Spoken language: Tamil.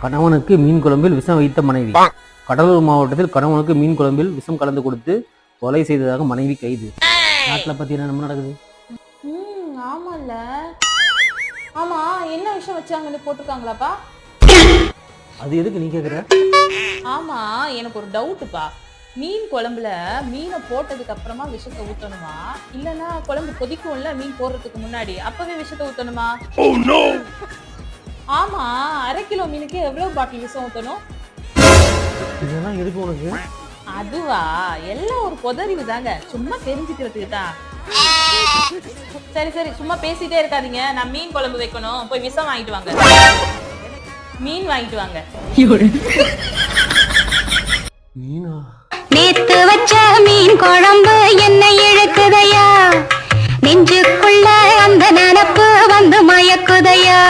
கணவனுக்கு மீன் குழம்பில் விஷம் வைத்த மனைவி. கடலூர் மாவட்டத்தில் கணவனுக்கு மீன் குழம்பில் விஷம் கலந்து கொடுத்து கொலை செய்ததாக மனைவி கைது. நாட்டில் பத்தி என்ன நடக்குது? ஆமால. ஆமா, என்ன விஷயம் வச்சாங்கன்னு போட்டிருக்காங்களாப்பா? அது எதுக்கு நீ கேக்குற? ஆமா, எனக்கு ஒரு டவுட்டுப்பா. மீன் குழம்புல மீனை போட்டதுக்கு அப்புறமா விஷத்தை ஊத்தணுமா, இல்லைன்னா குழம்பு கொதிக்கும்ல மீன் போடுறதுக்கு முன்னாடி அப்பவே விஷத்தை ஊத்தணுமா? ஆமா, 1/2 கிலோ மீனுக்கு எவ்வளவு பாட்டில் விஷம் ஊத்தணும்? இதெல்லாம் எதுக்கு உனக்கு? அதுவா, எல்லாம் ஒரு பொதறிவு தாங்க, சும்மா தெரிஞ்சுக்கிறதுக்கு தான். சரி சரி, சும்மா பேசிட்டே இருக்காதீங்க. நான் மீன் குழம்பு வைக்கணும், போய் விஷம் வாங்கிட்டு வாங்க. மீன் வாங்கிட்டு வாங்க. மீனா? நேத்து வச்ச மீன் குழம்பு என்ன இழுக்குதையா, நெஞ்சுக்குள்ள அந்த நினப்பு வந்து மயக்குதையா.